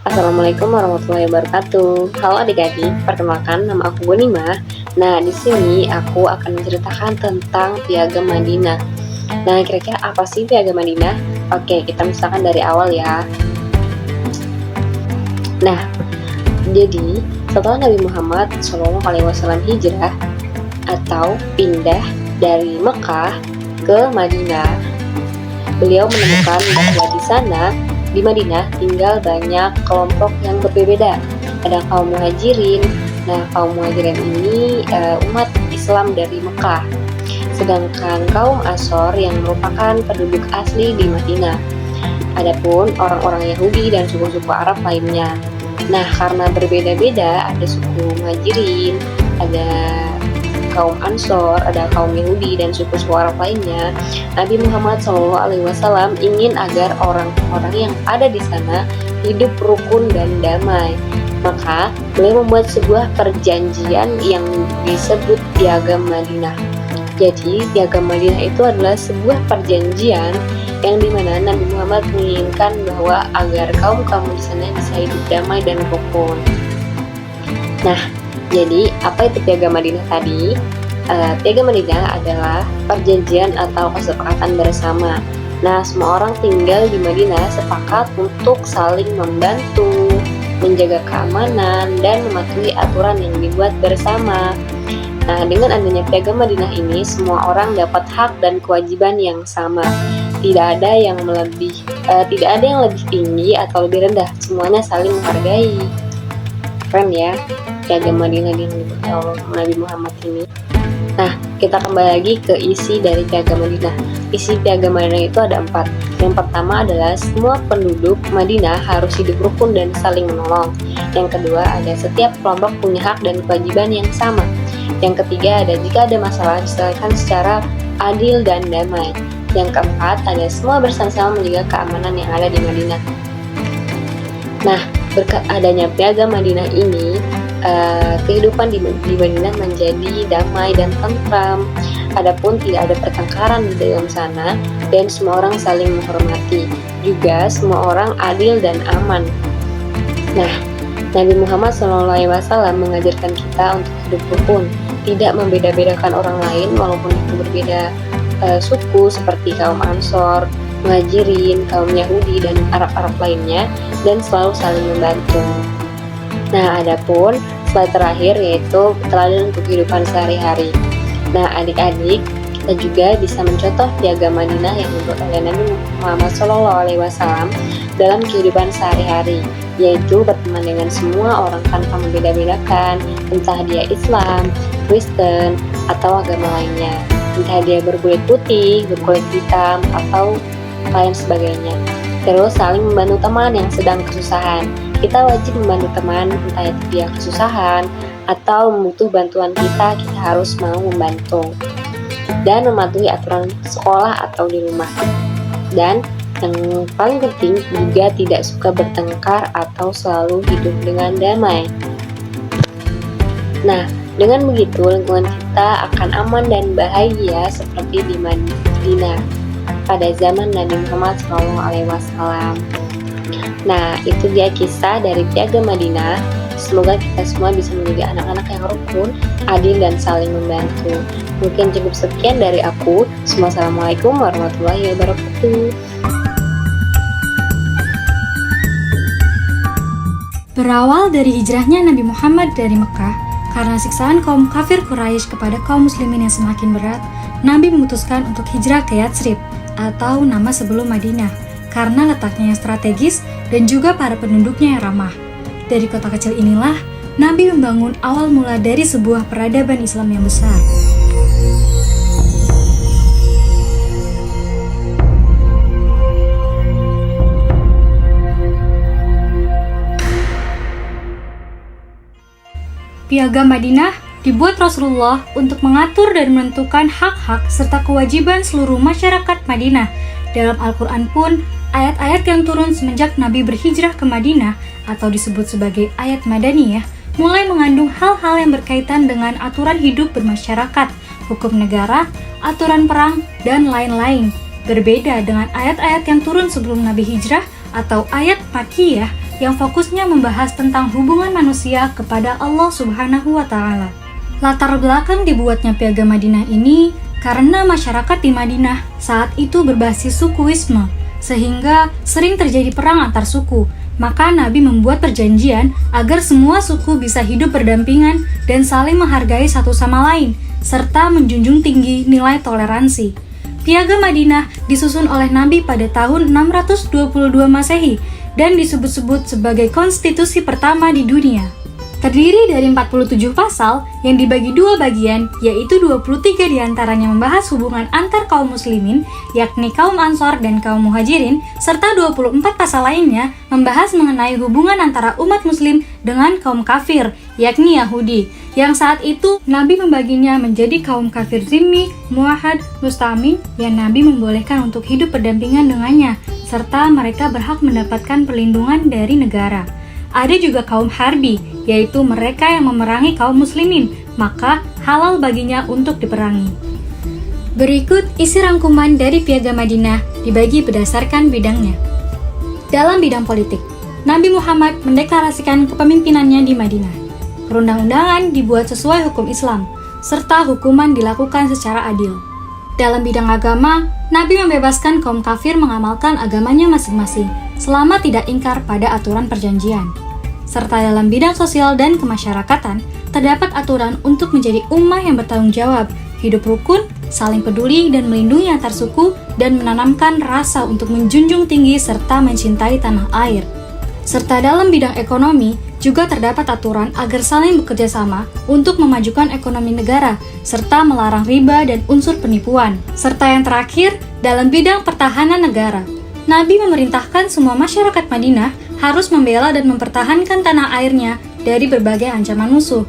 Assalamualaikum warahmatullahi wabarakatuh. Halo adik-adik, perkenalkan nama aku Bonima. Nah, di sini aku akan menceritakan tentang Piagam Madinah. Nah, kira-kira apa sih Piagam Madinah? Oke, kita misalkan dari awal ya. Nah, jadi setelah Nabi Muhammad SAW hijrah atau pindah dari Mekah ke Madinah, beliau menemukan bahwa di sana di Madinah tinggal banyak kelompok yang berbeda. Ada kaum muhajirin. Nah, kaum muhajirin ini umat Islam dari Mekah. Sedangkan kaum Ansor yang merupakan penduduk asli di Madinah. Adapun orang-orang Yahudi dan suku-suku Arab lainnya. Nah, karena berbeda-beda, ada suku muhajirin, ada kaum Ansor, ada kaum Yahudi dan suku-suku Arab lainnya. Nabi Muhammad SAW ingin agar orang-orang yang ada di sana hidup rukun dan damai. Maka beliau membuat sebuah perjanjian yang disebut Piagam Madinah. Jadi Piagam Madinah itu adalah sebuah perjanjian yang dimana Nabi Muhammad menginginkan bahwa agar kaum-kaum di sana bisa hidup damai dan rukun. Nah, jadi apa itu Piagam Madinah tadi? Piagam Madinah adalah perjanjian atau kesepakatan bersama. Nah, semua orang tinggal di Madinah sepakat untuk saling membantu, menjaga keamanan, dan mematuhi aturan yang dibuat bersama. Nah, dengan adanya Piagam Madinah ini, semua orang dapat hak dan kewajiban yang sama. Tidak ada yang lebih tinggi atau lebih rendah. Semuanya saling menghargai. Keren ya, Piagam Madinah di Nabi Muhammad ini. Nah, kita kembali lagi ke isi dari Piagam Madinah. Isi Piagam Madinah itu ada 4. Yang pertama adalah semua penduduk Madinah harus hidup rukun dan saling menolong. Yang kedua ada setiap kelompok punya hak dan kewajiban yang sama. Yang ketiga ada jika ada masalah diselesaikan secara adil dan damai. Yang keempat ada semua bersama-sama menjaga keamanan yang ada di Madinah. Nah, berkat adanya Piagam Madinah ini, kehidupan di Madinah menjadi damai dan tentram. Adapun tidak ada pertengkaran di dalam sana dan semua orang saling menghormati. Juga semua orang adil dan aman. Nah, Nabi Muhammad SAW mengajarkan kita untuk hidup rukun, tidak membeda-bedakan orang lain walaupun itu berbeda suku seperti kaum Ansor, muhajirin, kaum Yahudi dan Arab-Arab lainnya, dan selalu saling membantu. Nah, adapun slide terakhir yaitu teladan untuk kehidupan sehari-hari. Nah, adik-adik, kita juga bisa mencontoh Piagam Madinah yang dibuat oleh Nabi Muhammad SAW dalam kehidupan sehari-hari, yaitu berteman dengan semua orang tanpa membeda-bedakan, entah dia Islam, Kristen, atau agama lainnya, entah dia berkulit putih, berkulit hitam, atau lain sebagainya. Terus saling membantu teman yang sedang kesusahan. Kita wajib membantu teman, entah itu dia kesusahan atau membutuh bantuan kita harus mau membantu. Dan mematuhi aturan sekolah atau di rumah. Dan yang paling penting juga tidak suka bertengkar atau selalu hidup dengan damai. Nah, dengan begitu lingkungan kita akan aman dan bahagia seperti di Madinah pada zaman Nabi Muhammad SAW. Nah, itu dia kisah dari Piagam Madinah. Semoga kita semua bisa menjadi anak-anak yang rukun, adil, dan saling membantu. Mungkin cukup sekian dari aku. Assalamualaikum warahmatullahi wabarakatuh. Berawal dari hijrahnya Nabi Muhammad dari Mekah, karena siksaan kaum kafir Quraisy kepada kaum muslimin yang semakin berat, Nabi memutuskan untuk hijrah ke Yatsrib atau nama sebelum Madinah, karena letaknya yang strategis dan juga para penduduknya yang ramah. Dari kota kecil inilah, Nabi membangun awal mula dari sebuah peradaban Islam yang besar. Piagam Madinah dibuat Rasulullah untuk mengatur dan menentukan hak-hak serta kewajiban seluruh masyarakat Madinah. Dalam Al-Quran pun, ayat-ayat yang turun semenjak Nabi berhijrah ke Madinah atau disebut sebagai ayat Madaniyah mulai mengandung hal-hal yang berkaitan dengan aturan hidup bermasyarakat, hukum negara, aturan perang, dan lain-lain. Berbeda dengan ayat-ayat yang turun sebelum Nabi hijrah atau ayat Makkiyah yang fokusnya membahas tentang hubungan manusia kepada Allah Subhanahu wa Ta'ala. Latar belakang dibuatnya Piagam Madinah ini karena masyarakat di Madinah saat itu berbasis sukuisme, sehingga sering terjadi perang antar suku. Maka Nabi membuat perjanjian agar semua suku bisa hidup berdampingan dan saling menghargai satu sama lain, serta menjunjung tinggi nilai toleransi. Piagam Madinah disusun oleh Nabi pada tahun 622 Masehi dan disebut-sebut sebagai konstitusi pertama di dunia. Terdiri dari 47 pasal yang dibagi dua bagian, yaitu 23 diantaranya membahas hubungan antar kaum muslimin, yakni kaum Ansor dan kaum Muhajirin, serta 24 pasal lainnya membahas mengenai hubungan antara umat muslim dengan kaum kafir, yakni Yahudi, yang saat itu Nabi membaginya menjadi kaum kafir zimmi, muahad, mustamin, yang Nabi membolehkan untuk hidup berdampingan dengannya, serta mereka berhak mendapatkan perlindungan dari negara. Ada juga kaum harbi, yaitu mereka yang memerangi kaum muslimin, maka halal baginya untuk diperangi. Berikut isi rangkuman dari Piagam Madinah dibagi berdasarkan bidangnya. Dalam bidang politik, Nabi Muhammad mendeklarasikan kepemimpinannya di Madinah. Perundang-undangan dibuat sesuai hukum Islam, serta hukuman dilakukan secara adil. Dalam bidang agama, Nabi membebaskan kaum kafir mengamalkan agamanya masing-masing, selama tidak ingkar pada aturan perjanjian. Serta dalam bidang sosial dan kemasyarakatan, terdapat aturan untuk menjadi ummah yang bertanggung jawab, hidup rukun, saling peduli dan melindungi antar suku, dan menanamkan rasa untuk menjunjung tinggi serta mencintai tanah air. Serta dalam bidang ekonomi, juga terdapat aturan agar saling bekerja sama untuk memajukan ekonomi negara, serta melarang riba dan unsur penipuan. Serta yang terakhir, dalam bidang pertahanan negara, Nabi memerintahkan semua masyarakat Madinah harus membela dan mempertahankan tanah airnya dari berbagai ancaman musuh.